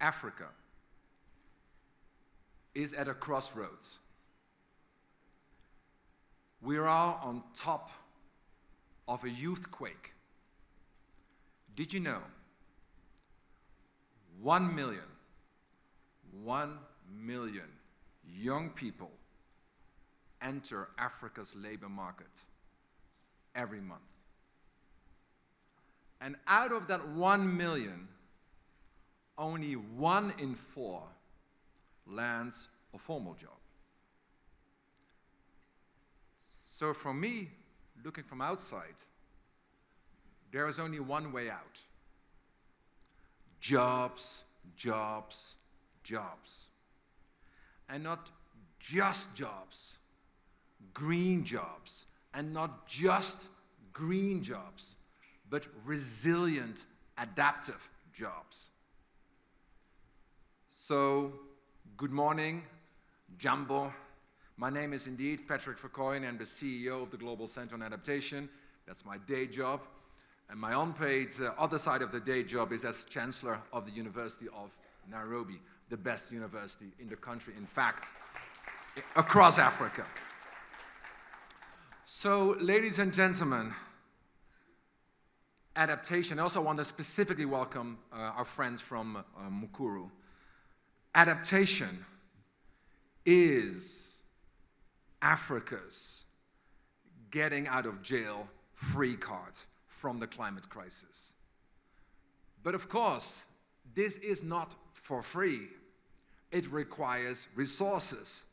Africa is at a crossroads. We are on top of a youthquake. Did you know 1 million young people enter Africa's labor market every month? And out of that 1 million, only 1 in 4 lands a formal job. So for me, looking from outside, there is only one way out. Jobs, jobs, jobs. And not just jobs, green jobs. And not just green jobs, but resilient, adaptive jobs. So, good morning, Jumbo. My name is indeed Patrick Verkooijen. I'm the CEO of the Global Center on Adaptation. That's my day job. And my unpaid other side of the day job is as Chancellor of the University of Nairobi, the best university in the country, in fact, across Africa. So, ladies and gentlemen, adaptation. I also want to specifically welcome our friends from Mukuru. Adaptation is Africa's getting out of jail free card from the climate crisis. But of course, this is not for free. It requires resources.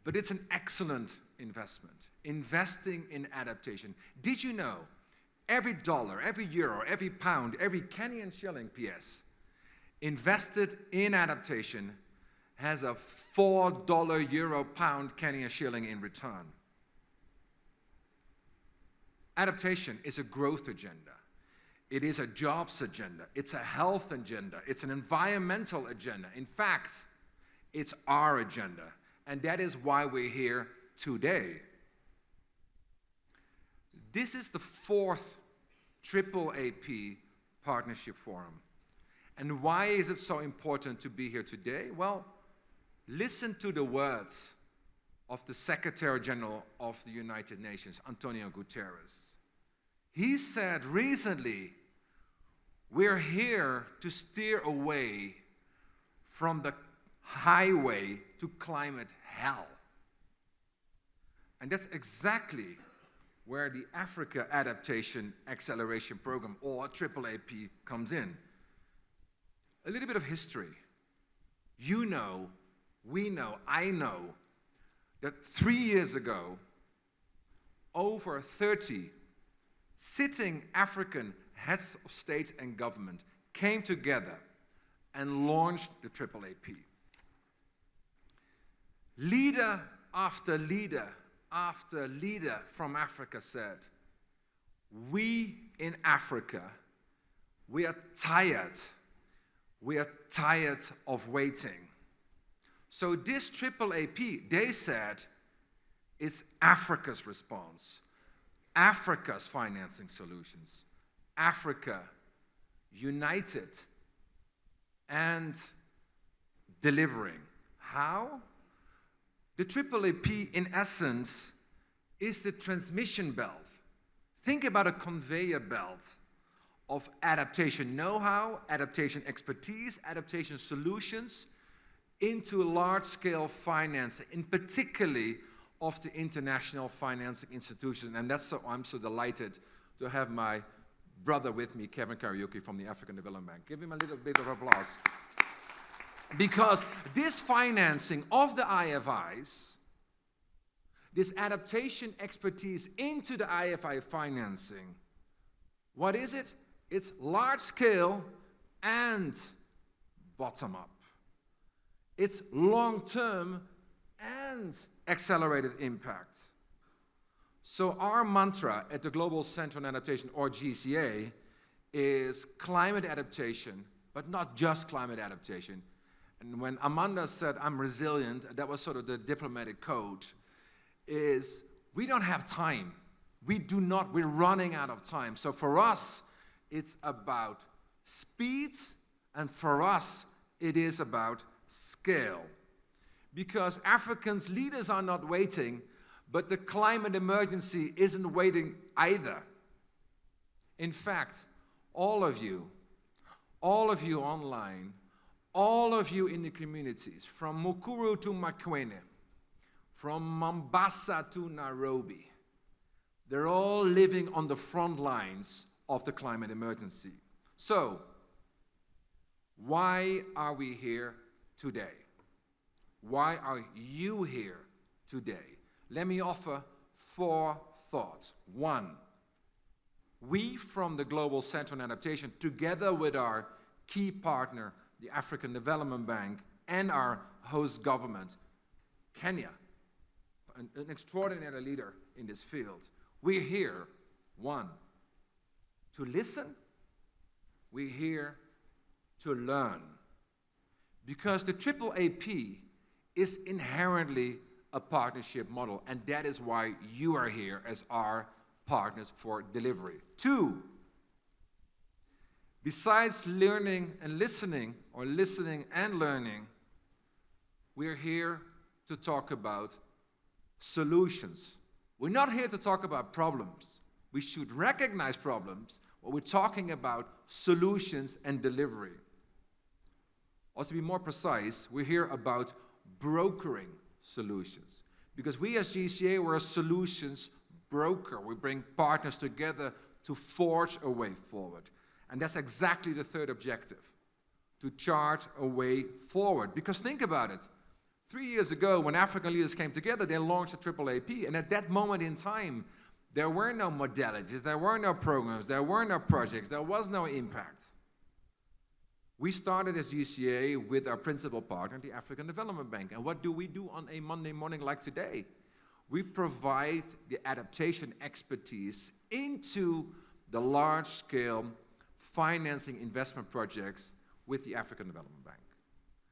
But it's an excellent investment. Investing in adaptation. Did you know every dollar, every euro, every pound, every Kenyan shilling, PS, invested in adaptation has a $4 euro pound Kenyan shilling in return. Adaptation is a growth agenda. It is a jobs agenda. It's a health agenda. It's an environmental agenda. In fact, it's our agenda. And that is why we're here today. This is the 4th AAAP Partnership Forum. And why is it so important to be here today? Well, listen to the words of the Secretary General of the United Nations, Antonio Guterres. He said recently, we're here to steer away from the highway to climate hell. And that's exactly where the Africa Adaptation Acceleration Program, or AAAP, comes in. A little bit of history. You know, we know, I know, that 3 years ago, over 30 sitting African heads of state and government came together and launched the AAAP. Leader after leader after leader from Africa said, we in Africa, we are tired of waiting. So this AAAP, they said, is Africa's response, Africa's financing solutions, Africa united and delivering. How? The AAAP, in essence, is the transmission belt. Think about a conveyor belt of adaptation know-how, adaptation expertise, adaptation solutions into large-scale financing, in particularly of the international financing institutions. And that's so I'm so delighted to have my brother with me, Kevin Kariuki from the African Development Bank. Give him a little bit of applause. Because this financing of the IFIs, this adaptation expertise into the IFI financing, what is it? It's large scale and bottom up. It's long-term and accelerated impact. So our mantra at the Global Center on Adaptation, or GCA, is climate adaptation, but not just climate adaptation. And when Amanda said, I'm resilient, that was sort of the diplomatic code, is we don't have time. We're running out of time. So for us, it's about speed And for us, it is about scale. Because Africans' leaders are not waiting, but the climate emergency isn't waiting either. In fact, all of you online, all of you in the communities, from Mukuru to Makwene, from Mombasa to Nairobi, they're all living on the front lines of the climate emergency. So, why are we here today? Why are you here today? Let me offer 4 thoughts. 1, we from the Global Center on Adaptation, together with our key partner, the African Development Bank, and our host government, Kenya, an extraordinary leader in this field, we're here, 1, to listen. We're here to learn. Because the AAAP is inherently a partnership model, and that is why you are here as our partners for delivery. 2, besides learning and listening, or listening and learning, we're here to talk about solutions. We're not here to talk about problems. We should recognize problems, but we're talking about solutions and delivery. Or to be more precise, we're here about brokering solutions. Because we as GCA, we're a solutions broker. We bring partners together to forge a way forward. And that's exactly the 3rd objective, to chart a way forward. Because think about it. 3 years ago, when African leaders came together, they launched the AAAP. And at that moment in time, there were no modalities, there were no programs, there were no projects, there was no impact. We started as GCA with our principal partner, the African Development Bank. And what do we do on a Monday morning like today? We provide the adaptation expertise into the large-scale financing investment projects with the African Development Bank.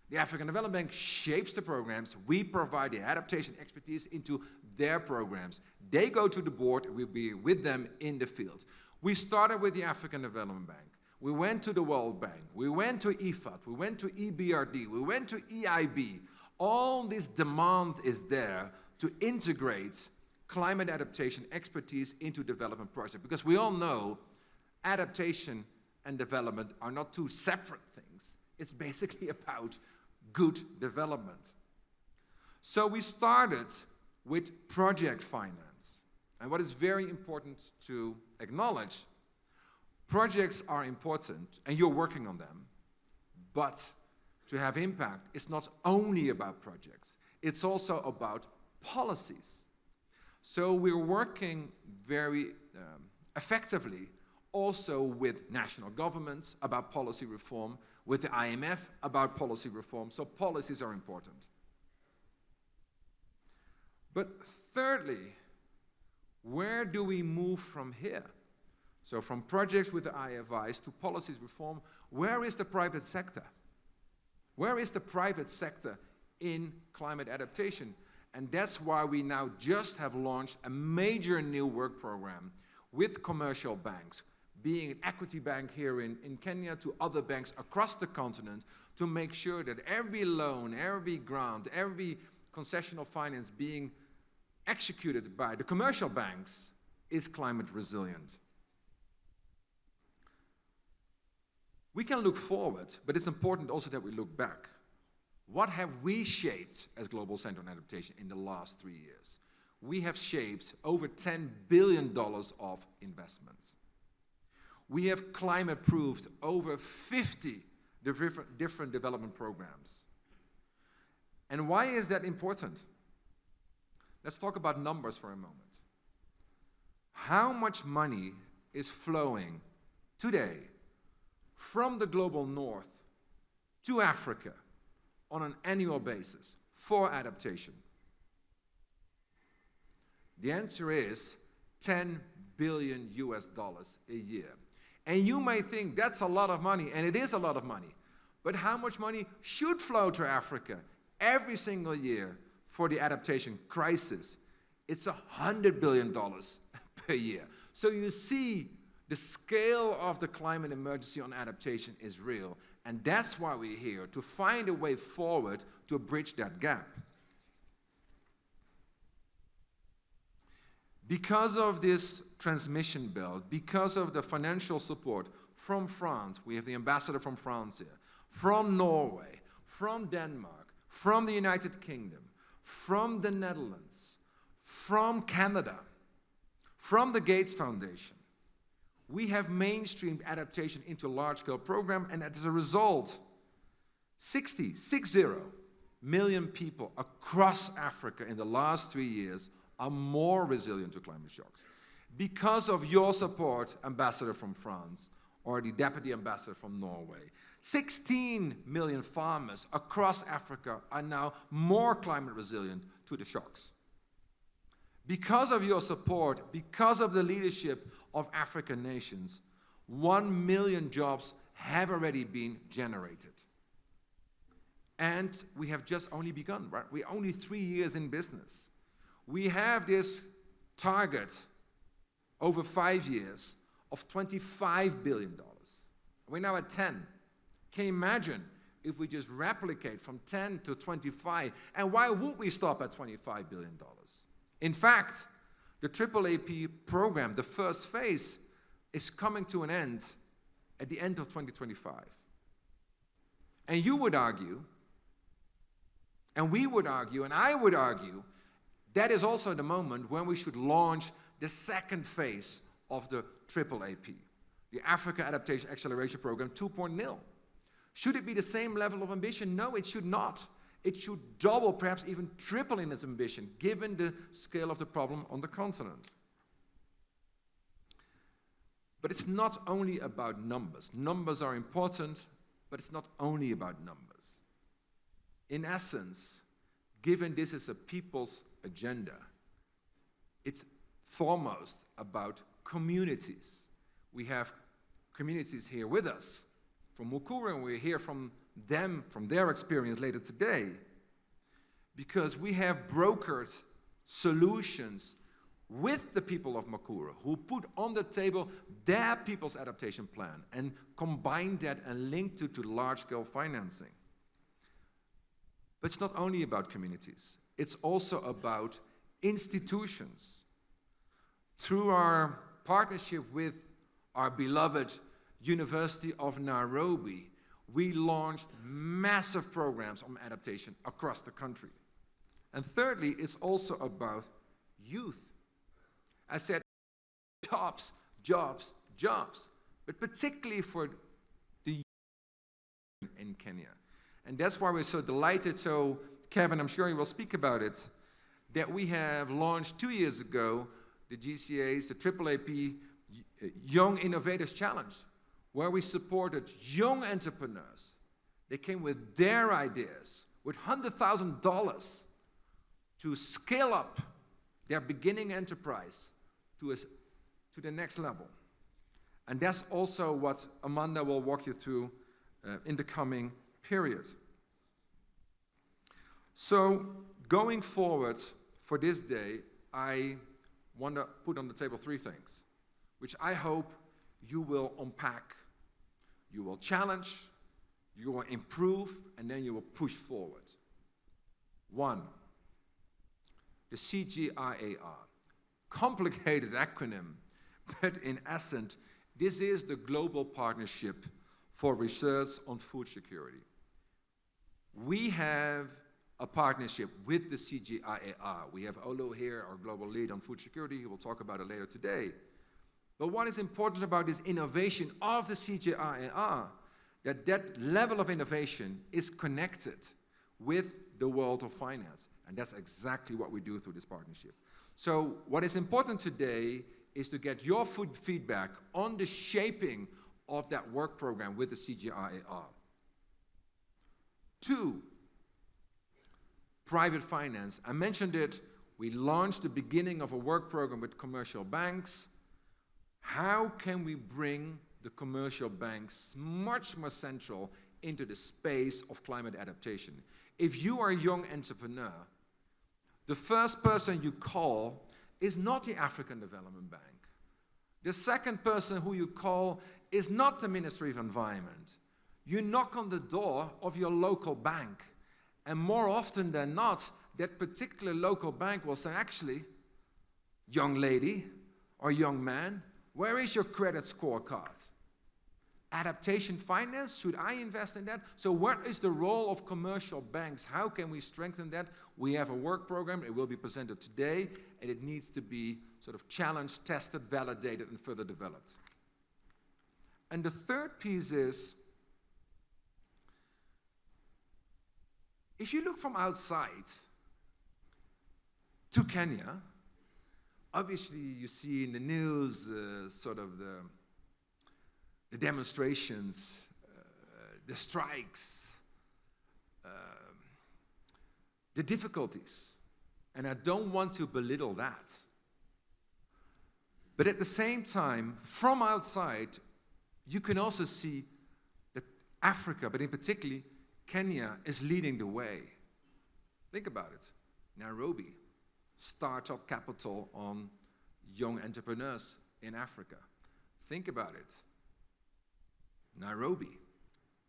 The African Development Bank shapes the programs. We provide the adaptation expertise into their programs. They go to the board. We'll be with them in the field. We started with the African Development Bank. We went to the World Bank. We went to IFAD. We went to EBRD. We went to EIB. All this demand is there to integrate climate adaptation expertise into development projects. Because we all know adaptation and development are not two separate things. It's basically about good development. So we started with project finance. And what is very important to acknowledge, projects are important and you're working on them, but to have impact, it's not only about projects, it's also about policies. So we're working very effectively also with national governments about policy reform, with the IMF about policy reform, so policies are important. But thirdly, where do we move from here? So from projects with the IFIs to policies reform, where is the private sector? Where is the private sector in climate adaptation? And that's why we now just have launched a major new work program with commercial banks, being an equity bank here in Kenya to other banks across the continent, to make sure that every loan, every grant, every concessional finance being executed by the commercial banks is climate resilient. We can look forward, but it's important also that we look back. What have we shaped as Global Center on Adaptation in the last 3 years? We have shaped over $10 billion of investments. We have climate-proofed over 50 different development programs. And why is that important? Let's talk about numbers for a moment. How much money is flowing today from the global north to Africa on an annual basis for adaptation? The answer is $10 billion a year. And you may think that's a lot of money, and it is a lot of money. But how much money should flow to Africa every single year for the adaptation crisis? It's $100 billion per year. So you see, the scale of the climate emergency on adaptation is real. And that's why we're here, to find a way forward to bridge that gap. Because of this transmission bill, because of the financial support from France, we have the ambassador from France here, from Norway, from Denmark, from the United Kingdom, from the Netherlands, from Canada, from the Gates Foundation, we have mainstreamed adaptation into a large-scale program, and as a result, 60 million people across Africa in the last 3 years are more resilient to climate shocks. Because of your support, Ambassador from France, or the Deputy Ambassador from Norway, 16 million farmers across Africa are now more climate resilient to the shocks. Because of your support, because of the leadership of African nations, 1 million jobs have already been generated. And we have just only begun, right? We're only 3 years in business. We have this target over 5 years of $25 billion. We're now at 10. Can you imagine if we just replicate from 10 to 25? And why would we stop at $25 billion? In fact, the AAAP program, the first phase, is coming to an end at the end of 2025. And you would argue, and we would argue, and I would argue, that is also the moment when we should launch the second phase of the AAAP, the Africa Adaptation Acceleration Program 2.0. Should it be the same level of ambition? No, it should not. It should double, perhaps even triple in its ambition, given the scale of the problem on the continent. But it's not only about numbers. Numbers are important, but it's not only about numbers. In essence, given this is a people's agenda, it's foremost about communities. We have communities here with us from Verkooijen, and we'll hear from them, from their experience later today, because we have brokered solutions with the people of Verkooijen who put on the table their people's adaptation plan and combine that and link it to large-scale financing. But it's not only about communities, it's also about institutions. Through our partnership with our beloved University of Nairobi, we launched massive programs on adaptation across the country. And thirdly, it's also about youth. I said jobs, jobs, jobs, but particularly for the youth in Kenya. And that's why we're so delighted, so Kevin, I'm sure you will speak about it, that we have launched 2 years ago the GCA's, the AAAP Young Innovators Challenge, where we supported young entrepreneurs. They came with their ideas, with $100,000 to scale up their beginning enterprise to the next level. And that's also what Amanda will walk you through in the coming period. So, going forward for this day, I want to put on the table 3 things, which I hope you will unpack, you will challenge, you will improve, and then you will push forward. 1, the CGIAR. Complicated acronym, but in essence, this is the global partnership for research on food security. We have a partnership with the CGIAR. We have Olo here, our global lead on food security. He will talk about it later today. But what is important about this innovation of the CGIAR, that level of innovation is connected with the world of finance. And that's exactly what we do through this partnership. So what is important today is to get your feedback on the shaping of that work program with the CGIAR. 2, private finance. I mentioned it. We launched the beginning of a work program with commercial banks. How can we bring the commercial banks much more central into the space of climate adaptation? If you are a young entrepreneur, the first person you call is not the African Development Bank. The second person who you call is not the Ministry of Environment. you knock on the door of your local bank, and more often than not, that particular local bank will say, actually, young lady or young man, where is your credit scorecard? Adaptation finance, should I invest in that? So what is the role of commercial banks? How can we strengthen that? We have a work program, it will be presented today, and it needs to be sort of challenged, tested, validated, and further developed. And the third piece is, if you look from outside to Kenya, obviously you see in the news sort of the demonstrations, the strikes, the difficulties. And I don't want to belittle that. But at the same time, from outside, you can also see that Africa, but in particular Kenya, is leading the way. Think about it. Nairobi, startup capital on young entrepreneurs in Africa. Think about it. Nairobi,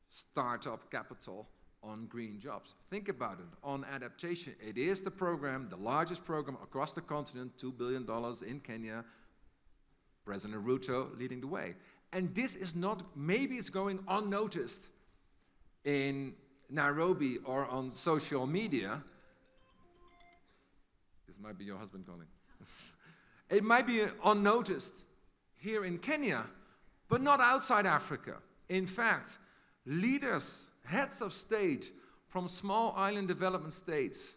startup capital on green jobs. Think about it, on adaptation. It is the program, the largest program across the continent, $2 billion in Kenya. President Ruto leading the way. And this is not, maybe it's going unnoticed in Nairobi or on social media. This might be your husband calling. It might be unnoticed here in Kenya, but not outside Africa. In fact, leaders, heads of state from small island development states,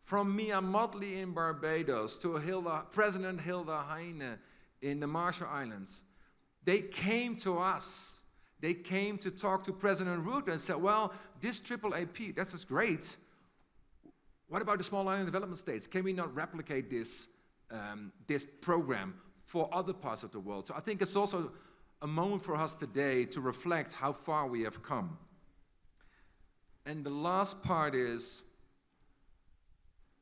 from Mia Motley in Barbados to President Hilda Heine in the Marshall Islands, they came to us. They came to talk to President Ruto and said, well, this AAAP, that's just great. What about the small island development states? Can we not replicate this program for other parts of the world? So I think it's also a moment for us today to reflect how far we have come. And the last part is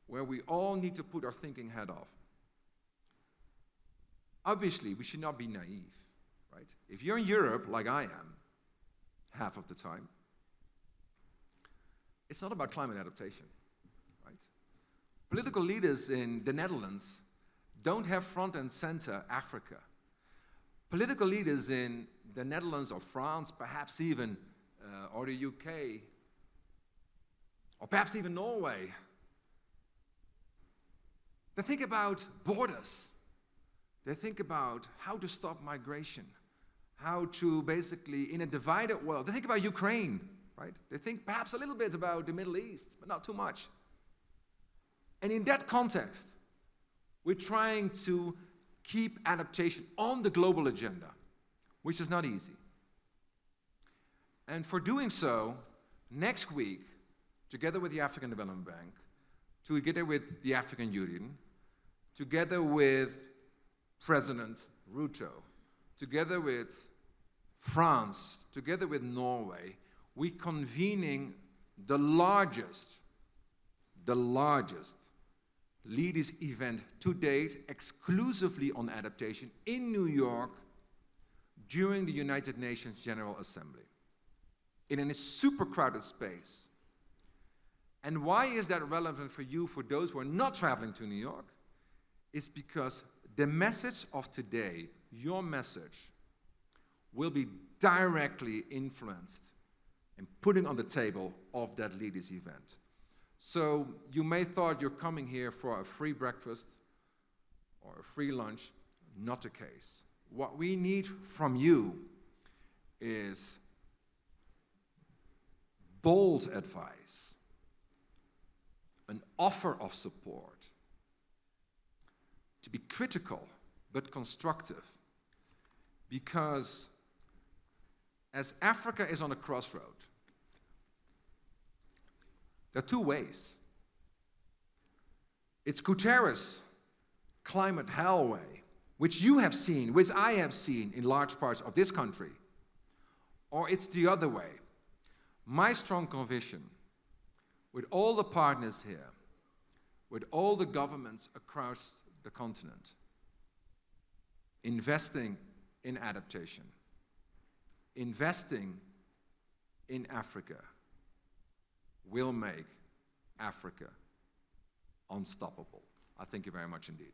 where we all need to put our thinking hat off. Obviously, we should not be naive, right? If you're in Europe, like I am, half of the time, it's not about climate adaptation, right? Political leaders in the Netherlands don't have front and center Africa. Political leaders in the Netherlands or France, perhaps even, or the UK, or perhaps even Norway, they think about borders. They think about how to stop migration, how to basically, in a divided world, they think about Ukraine, right? They think perhaps a little bit about the Middle East, but not too much. And in that context, we're trying to keep adaptation on the global agenda, which is not easy. And for doing so, next week, together with the African Development Bank, together with the African Union, together with President Ruto, together with France, together with Norway, we're convening the largest leaders event to date exclusively on adaptation in New York during the United Nations General Assembly in a super crowded space. And why is that relevant for you, for those who are not traveling to New York? It's because the message of today, your message, will be directly influenced and putting on the table of that leaders event. So you may thought you're coming here for a free breakfast or a free lunch. Not the case. What we need from you is bold advice, an offer of support, to be critical but constructive, because as Africa is on a crossroad, there are two ways. It's Guterres' climate hell way, which you have seen, which I have seen in large parts of this country, or it's the other way. My strong conviction, with all the partners here, with all the governments across the continent, investing in adaptation, investing in Africa will make Africa unstoppable. I thank you very much indeed.